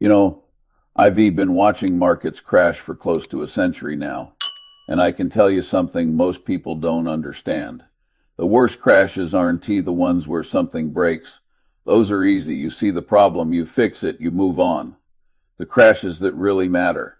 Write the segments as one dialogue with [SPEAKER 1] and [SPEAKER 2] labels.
[SPEAKER 1] You know, I've been watching markets crash for close to a century now, and I can tell you something most people don't understand. The worst crashes aren't the ones where something breaks. Those are easy. You see the problem, you fix it, you move on. The crashes that really matter,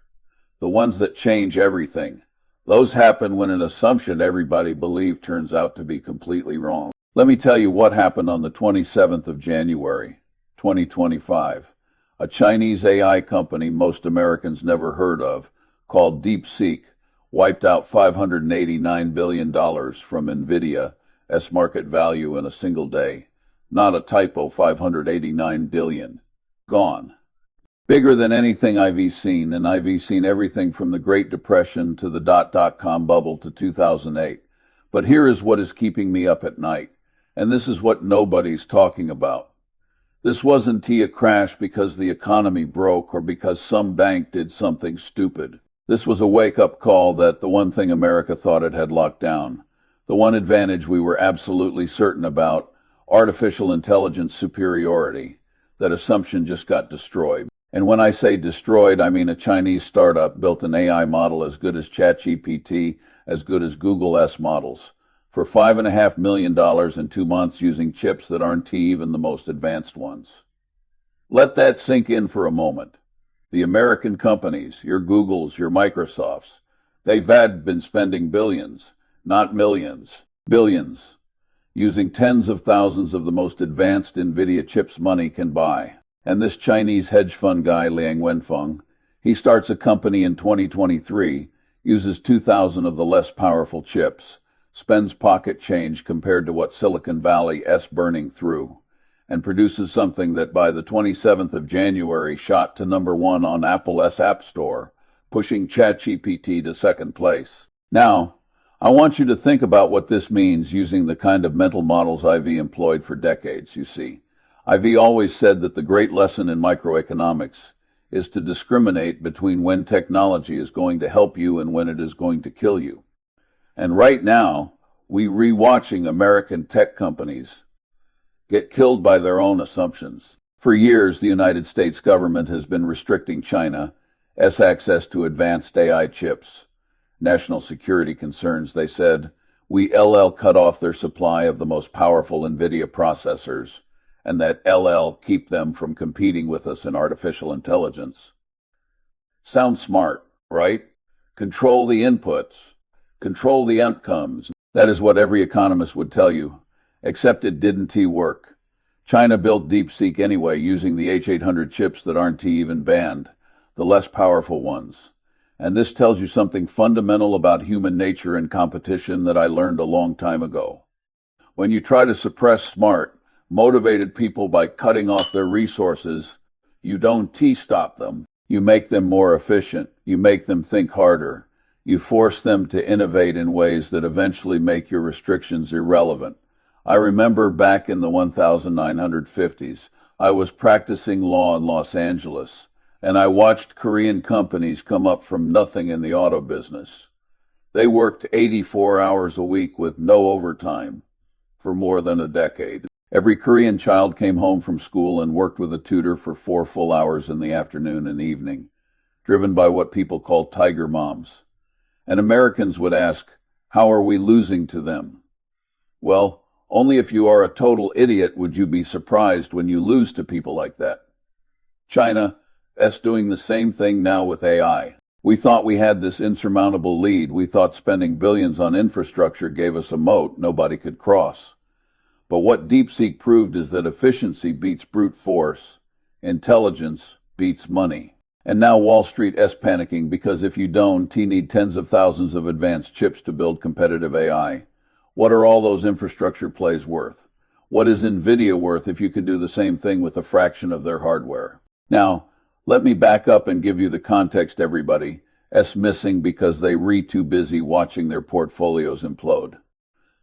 [SPEAKER 1] the ones that change everything, those happen when an assumption everybody believed turns out to be completely wrong. Let me tell you what happened on the 27th of January, 2025. A Chinese AI company most Americans never heard of, called DeepSeek, wiped out $589 billion from Nvidia's market value in a single day. Not a typo, 589 billion. Gone. Bigger than anything I've seen, and I've seen everything from the Great Depression to the dot-com bubble to 2008. But here is what is keeping me up at night, and this is what nobody's talking about. This wasn't a crash because the economy broke or because some bank did something stupid. This was a wake-up call that the one thing America thought it had locked down, the one advantage we were absolutely certain about, artificial intelligence superiority, that assumption just got destroyed. And when I say destroyed, I mean a Chinese startup built an AI model as good as ChatGPT, as good as Google's models, for $5.5 million in 2 months using chips that aren't even the most advanced ones. Let that sink in for a moment. The American companies, your Googles, your Microsofts, they've been spending billions, not millions, billions, using tens of thousands of the most advanced Nvidia chips money can buy. And this Chinese hedge fund guy, Liang Wenfeng, he starts a company in 2023, uses 2,000 of the less powerful chips, spends pocket change compared to what Silicon Valley's burning through, and produces something that by the 27th of January shot to #1 on Apple's App Store, pushing ChatGPT to second place. Now, I want you to think about what this means using the kind of mental models I've employed for decades, you see. I've always said that the great lesson in microeconomics is to discriminate between when technology is going to help you and when it is going to kill you. And right now, we're rewatching American tech companies get killed by their own assumptions. For years, the United States government has been restricting China's access to advanced AI chips. National security concerns, they said, we cut off their supply of the most powerful Nvidia processors, and that keep them from competing with us in artificial intelligence. Sounds smart, right? Control the inputs, control the outcomes. That is what every economist would tell you, except it didn't work. China built DeepSeek anyway using the H800 chips that aren't even banned, the less powerful ones. And this tells you something fundamental about human nature and competition that I learned a long time ago. When you try to suppress smart, motivated people by cutting off their resources, you don't stop them. You make them more efficient. You make them think harder. You force them to innovate in ways that eventually make your restrictions irrelevant. I remember back in the 1950s, I was practicing law in Los Angeles, and I watched Korean companies come up from nothing in the auto business. They worked 84 hours a week with no overtime for more than a decade. Every Korean child came home from school and worked with a tutor for 4 full hours in the afternoon and evening, driven by what people call tiger moms. And Americans would ask, how are we losing to them? Well, only if you are a total idiot would you be surprised when you lose to people like that. China's doing the same thing now with AI. We thought we had this insurmountable lead. We thought spending billions on infrastructure gave us a moat nobody could cross. But what DeepSeek proved is that efficiency beats brute force, intelligence beats money. And now Wall Street's panicking because if you don't, need tens of thousands of advanced chips to build competitive AI. What are all those infrastructure plays worth? What is Nvidia worth if you can do the same thing with a fraction of their hardware? Now, let me back up and give you the context everybody missing because they too busy watching their portfolios implode.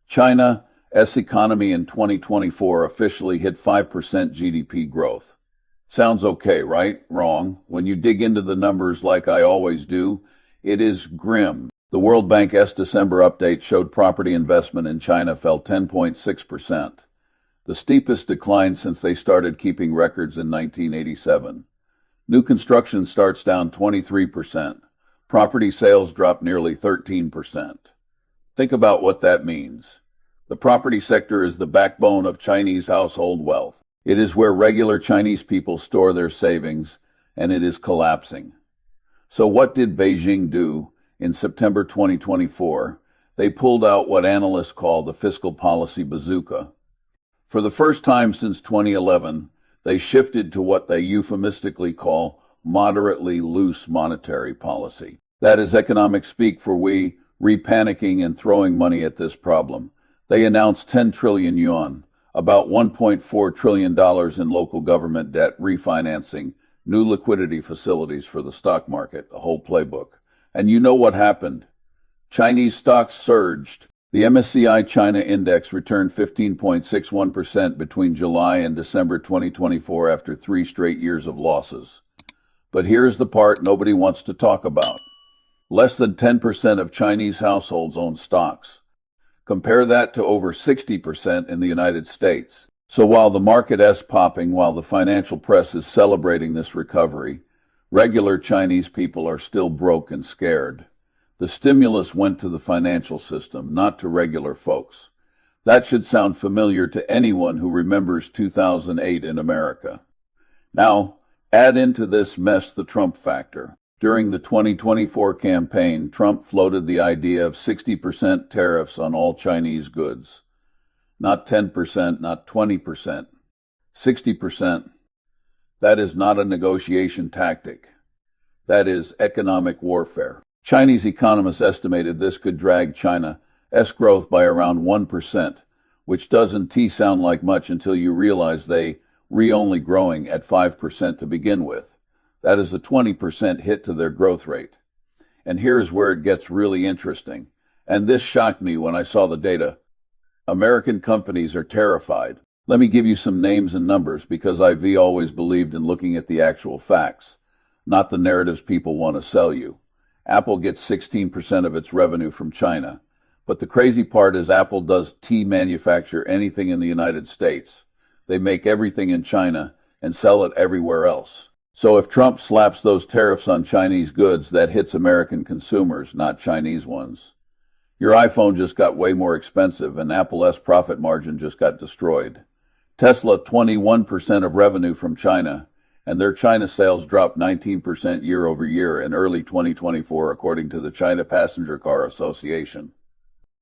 [SPEAKER 1] China's economy in 2024 officially hit 5% GDP growth. Sounds okay, right? Wrong. When you dig into the numbers like I always do, it is grim. The World Bank's December update showed property investment in China fell 10.6%, the steepest decline since they started keeping records in 1987. New construction starts down 23%. Property sales drop nearly 13%. Think about what that means. The property sector is the backbone of Chinese household wealth. It is where regular Chinese people store their savings, and it is collapsing. So what did Beijing do in September 2024? They pulled out what analysts call the fiscal policy bazooka. For the first time since 2011, they shifted to what they euphemistically call moderately loose monetary policy. That is economic speak for we repanicking and throwing money at this problem. They announced 10 trillion yuan, about $1.4 trillion in local government debt refinancing, new liquidity facilities for the stock market, a whole playbook. And you know what happened? Chinese stocks surged. The MSCI China Index returned 15.61% between July and December 2024 after 3 straight years of losses. But here's the part nobody wants to talk about. Less than 10% of Chinese households own stocks. Compare that to over 60% in the United States. So while the market is popping, while the financial press is celebrating this recovery, regular Chinese people are still broke and scared. The stimulus went to the financial system, not to regular folks. That should sound familiar to anyone who remembers 2008 in America. Now, add into this mess the Trump factor. During the 2024 campaign, Trump floated the idea of 60% tariffs on all Chinese goods. Not 10%, not 20%. 60%. That is not a negotiation tactic. That is economic warfare. Chinese economists estimated this could drag China's growth by around 1%, which doesn't sound like much until you realize they only growing at 5% to begin with. That is a 20% hit to their growth rate. And here's where it gets really interesting. And this shocked me when I saw the data. American companies are terrified. Let me give you some names and numbers because I've always believed in looking at the actual facts, not the narratives people want to sell you. Apple gets 16% of its revenue from China. But the crazy part is Apple does manufacture anything in the United States. They make everything in China and sell it everywhere else. So if Trump slaps those tariffs on Chinese goods, that hits American consumers, not Chinese ones. Your iPhone just got way more expensive and Apple's profit margin just got destroyed. Tesla, 21% of revenue from China, and their China sales dropped 19% year over year in early 2024, according to the China Passenger Car Association.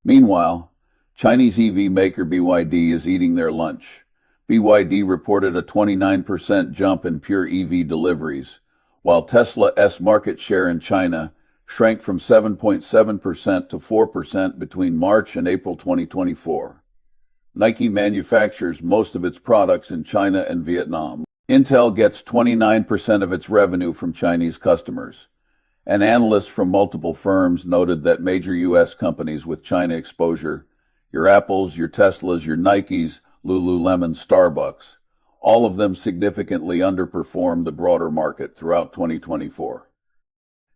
[SPEAKER 1] Meanwhile, Chinese EV maker BYD is eating their lunch. BYD reported a 29% jump in pure EV deliveries, while Tesla's market share in China shrank from 7.7% to 4% between March and April 2024. Nike manufactures most of its products in China and Vietnam. Intel gets 29% of its revenue from Chinese customers. And analysts from multiple firms noted that major U.S. companies with China exposure, your Apples, your Teslas, your Nikes, Lululemon, Starbucks, all of them significantly underperformed the broader market throughout 2024.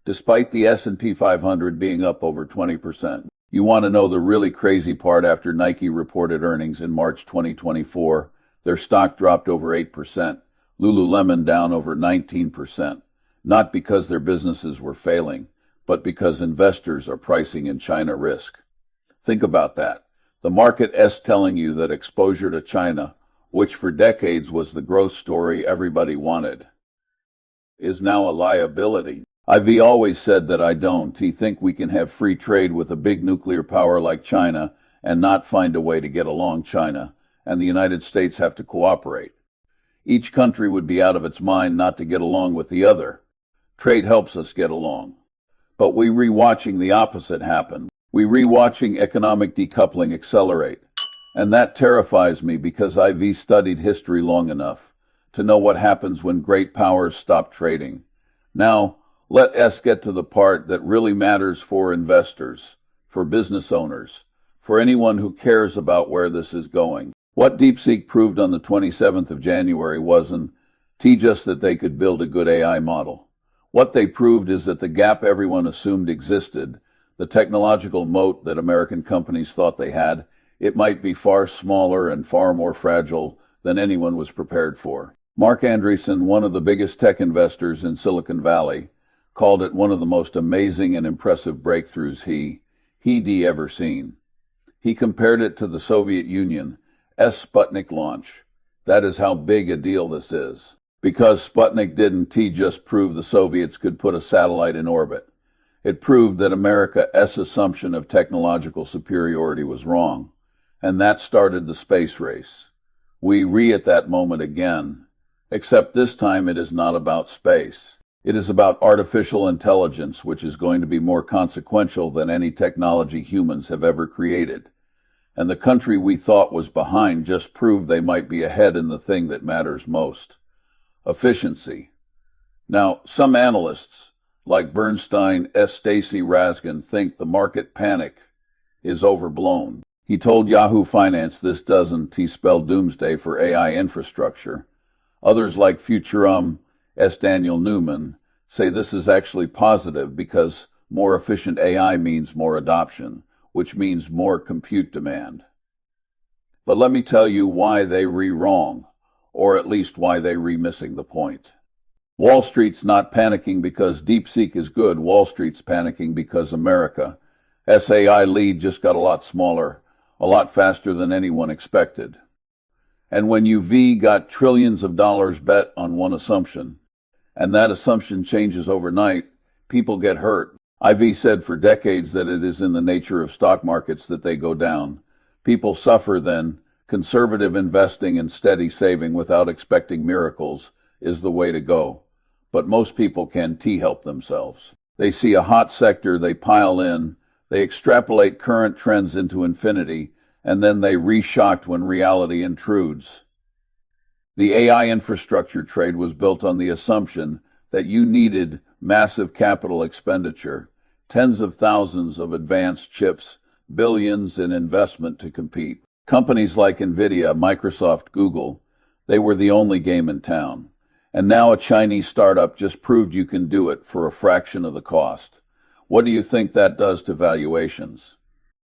[SPEAKER 1] Despite the S&P 500 being up over 20%. You want to know the really crazy part? After Nike reported earnings in March 2024, their stock dropped over 8%, Lululemon down over 19%, not because their businesses were failing, but because investors are pricing in China risk. Think about that. The market is telling you that exposure to China, which for decades was the growth story everybody wanted, is now a liability. I've always said that I don't think we can have free trade with a big nuclear power like China and not find a way to get along. China and the United States have to cooperate. Each country would be out of its mind not to get along with the other. Trade helps us get along. But we rewatching the opposite happen. We rewatching economic decoupling accelerate. And that terrifies me because I've studied history long enough to know what happens when great powers stop trading. Now, let us get to the part that really matters for investors, for business owners, for anyone who cares about where this is going. What DeepSeek proved on the 27th of January wasn't just that they could build a good AI model. What they proved is that the gap everyone assumed existed, the technological moat that American companies thought they had, it might be far smaller and far more fragile than anyone was prepared for. Mark Andreessen, one of the biggest tech investors in Silicon Valley, called it one of the most amazing and impressive breakthroughs he'd ever seen. He compared it to the Soviet Union's Sputnik launch. That is how big a deal this is. Because Sputnik didn't just prove the Soviets could put a satellite in orbit. It proved that America's assumption of technological superiority was wrong. And that started the space race. We at that moment again. Except this time it is not about space. It is about artificial intelligence, which is going to be more consequential than any technology humans have ever created. And the country we thought was behind just proved they might be ahead in the thing that matters most. Efficiency. Now, some analysts, like Bernstein's Stacy Raskin, think the market panic is overblown. He told Yahoo Finance this doesn't spell doomsday for AI infrastructure. Others like Futurum's Daniel Newman say this is actually positive because more efficient AI means more adoption, which means more compute demand. But let me tell you why they wrong, or at least why they missing the point. Wall Street's not panicking because DeepSeek is good. Wall Street's panicking because America's AI lead just got a lot smaller, a lot faster than anyone expected. And when you got trillions of dollars bet on one assumption, and that assumption changes overnight, people get hurt. I've said for decades that it is in the nature of stock markets that they go down. People suffer then. Conservative investing and steady saving without expecting miracles is the way to go. But most people can't help themselves. They see a hot sector, they pile in, they extrapolate current trends into infinity, and then they re-shocked when reality intrudes. The AI infrastructure trade was built on the assumption that you needed massive capital expenditure, tens of thousands of advanced chips, billions in investment to compete. Companies like Nvidia, Microsoft, Google, they were the only game in town. And now a Chinese startup just proved you can do it for a fraction of the cost. What do you think that does to valuations?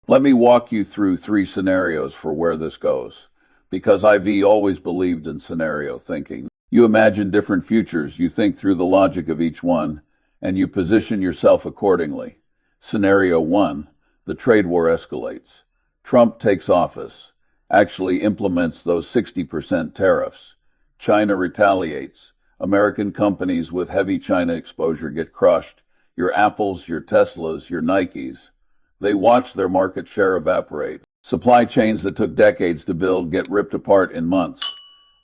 [SPEAKER 1] Let me walk you through 3 scenarios for where this goes, because I've always believed in scenario thinking. You imagine different futures, you think through the logic of each one, and you position yourself accordingly. Scenario 1, the trade war escalates. Trump takes office, actually implements those 60% tariffs. China retaliates. American companies with heavy China exposure get crushed. Your Apples, your Teslas, your Nikes. They watch their market share evaporate. Supply chains that took decades to build get ripped apart in months.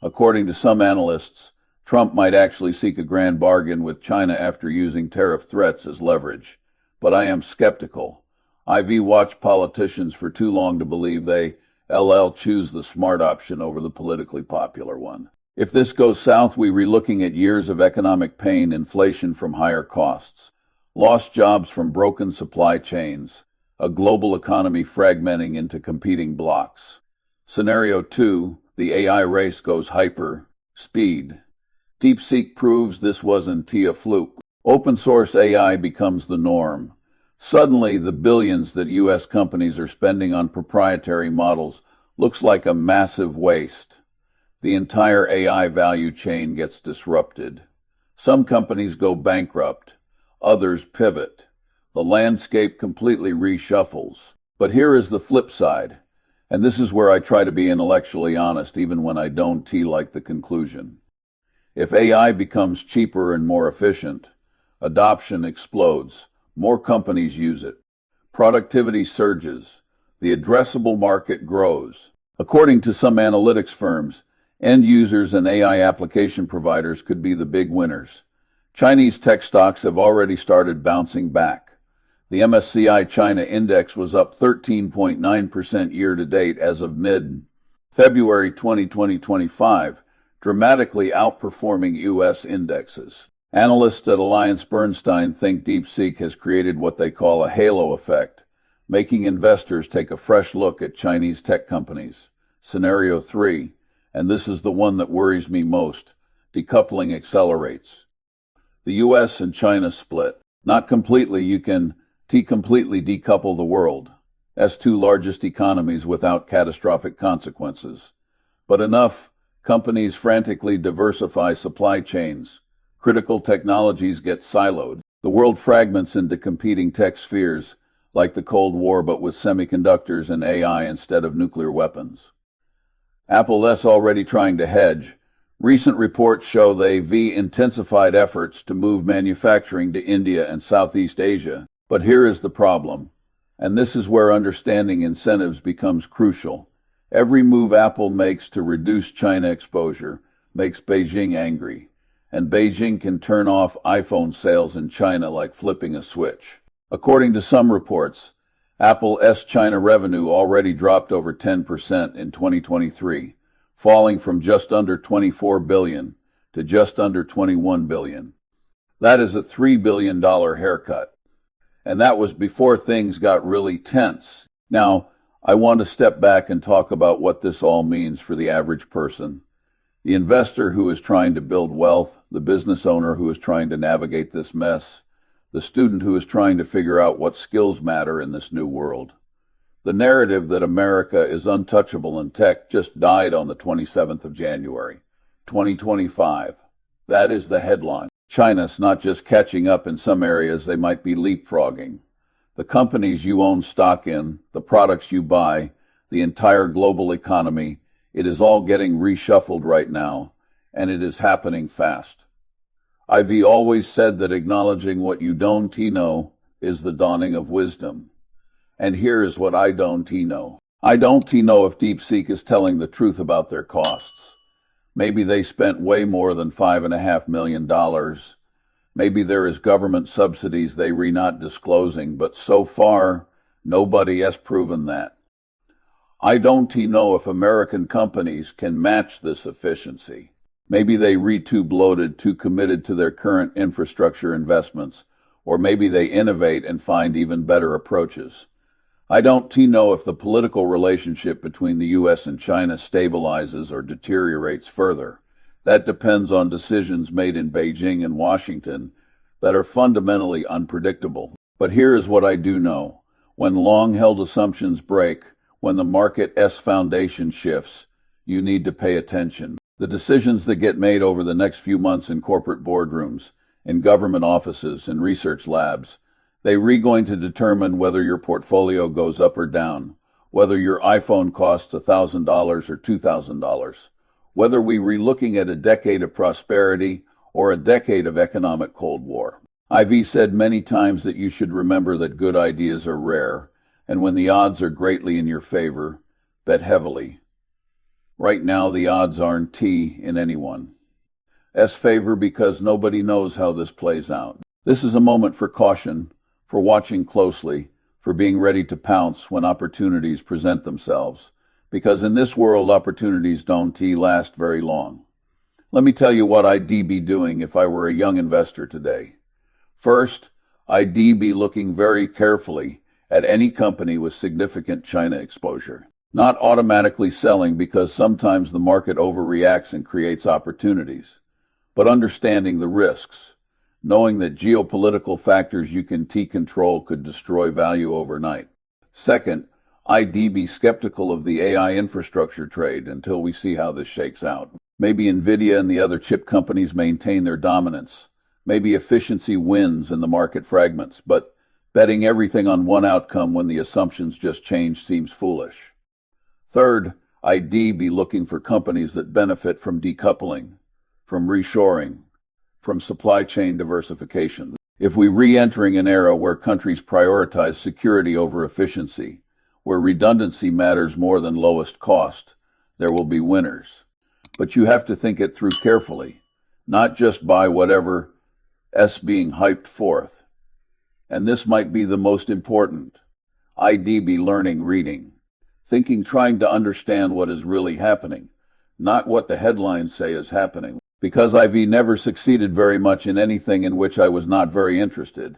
[SPEAKER 1] According to some analysts, Trump might actually seek a grand bargain with China after using tariff threats as leverage. But I am skeptical. I've watched politicians for too long to believe they choose the smart option over the politically popular one. If this goes south, we re-looking at years of economic pain, inflation from higher costs, lost jobs from broken supply chains, a global economy fragmenting into competing blocks. Scenario 2, the AI race goes hyper speed. DeepSeek proves this wasn't a fluke. Open source AI becomes the norm. Suddenly, the billions that U.S. companies are spending on proprietary models looks like a massive waste. The entire AI value chain gets disrupted. Some companies go bankrupt. Others pivot. The landscape completely reshuffles. But here is the flip side. And this is where I try to be intellectually honest, even when I don't like the conclusion. If AI becomes cheaper and more efficient, adoption explodes. More companies use it. Productivity surges. The addressable market grows. According to some analytics firms, end users and AI application providers could be the big winners. Chinese tech stocks have already started bouncing back. The MSCI China Index was up 13.9% year-to-date as of mid-February 2025, dramatically outperforming U.S. indexes. Analysts at AllianceBernstein think DeepSeek has created what they call a halo effect, making investors take a fresh look at Chinese tech companies. Scenario 3, and this is the one that worries me most, decoupling accelerates. The U.S. and China split. Not completely, you can completely decouple the world as 2 largest economies without catastrophic consequences, but enough Companies frantically diversify supply chains. Critical technologies get siloed. The world fragments into competing tech spheres, like the Cold War but with semiconductors and AI instead of nuclear weapons. Apple's already trying to hedge. Recent reports show they've intensified efforts to move manufacturing to India and Southeast Asia. But here is the problem, and this is where understanding incentives becomes crucial. Every move Apple makes to reduce China exposure makes Beijing angry, and Beijing can turn off iPhone sales in China like flipping a switch. According to some reports, Apple's China revenue already dropped over 10% in 2023, falling from just under $24 billion to just under $21 billion. That is a $3 billion haircut. And that was before things got really tense. Now, I want to step back and talk about what this all means for the average person. The investor who is trying to build wealth, the business owner who is trying to navigate this mess, the student who is trying to figure out what skills matter in this new world. The narrative that America is untouchable in tech just died on the 27th of January, 2025. That is the headline. China's not just catching up in some areas, they might be leapfrogging. The companies you own stock in, the products you buy, the entire global economy, it is all getting reshuffled right now, and it is happening fast. I've always said that acknowledging what you don't know is the dawning of wisdom. And here is what I don't know. I don't know if DeepSeek is telling the truth about their costs. Maybe they spent way more than $5.5 million. Maybe there is government subsidies they are not disclosing, but so far, nobody has proven that. I don't know if American companies can match this efficiency. Maybe they too bloated, too committed to their current infrastructure investments, or maybe they innovate and find even better approaches. I don't know if the political relationship between the U.S. and China stabilizes or deteriorates further. That depends on decisions made in Beijing and Washington that are fundamentally unpredictable. But here is what I do know. When long-held assumptions break, when the market's foundation shifts, you need to pay attention. The decisions that get made over the next few months in corporate boardrooms, in government offices, and research labs, they're going to determine whether your portfolio goes up or down, whether your iPhone costs $1,000 or $2,000, whether we're looking at a decade of prosperity or a decade of economic Cold War. I've said many times that you should remember that good ideas are rare, and when the odds are greatly in your favor, bet heavily. Right now, the odds aren't in anyone's favor because nobody knows how this plays out. This is a moment for caution, for watching closely, for being ready to pounce when opportunities present themselves. Because in this world, opportunities don't last very long. Let me tell you what I'd be doing if I were a young investor today. First, I'd be looking very carefully at any company with significant China exposure. Not automatically selling because sometimes the market overreacts and creates opportunities, but understanding the risks. Knowing that geopolitical factors you can control could destroy value overnight. Second, I'd be skeptical of the AI infrastructure trade until we see how this shakes out. Maybe Nvidia and the other chip companies maintain their dominance. Maybe efficiency wins and the market fragments, but betting everything on one outcome when the assumptions just change seems foolish. Third, I'd be looking for companies that benefit from decoupling, from reshoring, from supply chain diversification. If we're re-entering an era where countries prioritize security over efficiency, where redundancy matters more than lowest cost, there will be winners. But you have to think it through carefully, not just by whatever's being hyped forth. And this might be the most important. I'd be learning, reading, thinking, trying to understand what is really happening, not what the headlines say is happening. Because I've never succeeded very much in anything in which I was not very interested.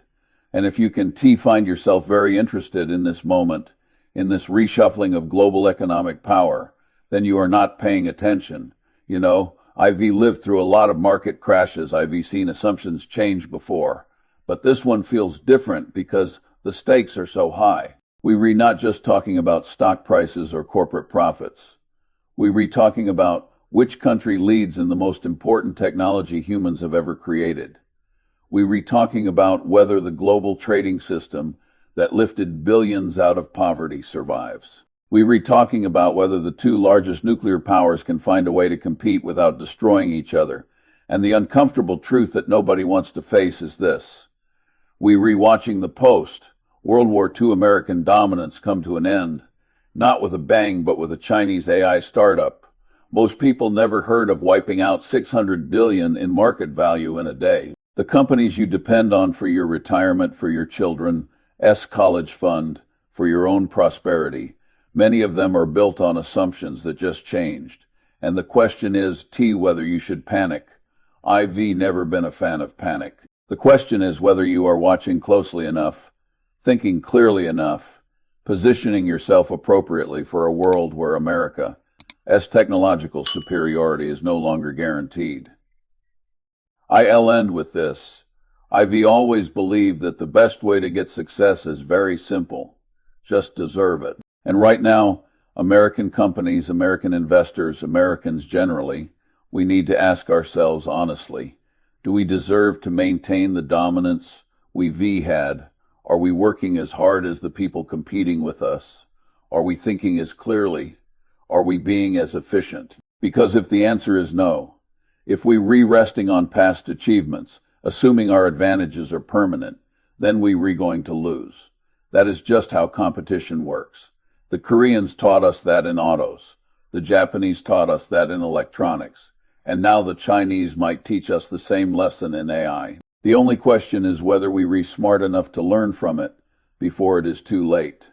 [SPEAKER 1] And if you can find yourself very interested in this moment, in this reshuffling of global economic power, then you are not paying attention. You know, I've lived through a lot of market crashes. I've seen assumptions change before. But this one feels different because the stakes are so high. We're not just talking about stock prices or corporate profits. We're talking about Which country leads in the most important technology humans have ever created? We re talking about whether the global trading system that lifted billions out of poverty survives. We re talking about whether the two largest nuclear powers can find a way to compete without destroying each other. And the uncomfortable truth that nobody wants to face is this. We re-watching the post. World War II American dominance come to an end. Not with a bang, but with a Chinese AI startup. Most people never heard of wiping out 600 billion in market value in a day. The companies you depend on for your retirement, for your children's college fund, for your own prosperity, many of them are built on assumptions that just changed. And the question is, whether you should panic. I've never been a fan of panic. The question is whether you are watching closely enough, thinking clearly enough, positioning yourself appropriately for a world where America's technological superiority is no longer guaranteed. I'll end with this. I've always believed that the best way to get success is very simple. Just deserve it. And right now, American companies, American investors, Americans generally, we need to ask ourselves honestly, do we deserve to maintain the dominance we had? Are we working as hard as the people competing with us? Are we thinking as clearly? Are we being as efficient? Because if the answer is no, if we resting on past achievements, assuming our advantages are permanent, then we going to lose. That is just how competition works. The Koreans taught us that in autos. The Japanese taught us that in electronics. And now the Chinese might teach us the same lesson in AI. The only question is whether we smart enough to learn from it before it is too late.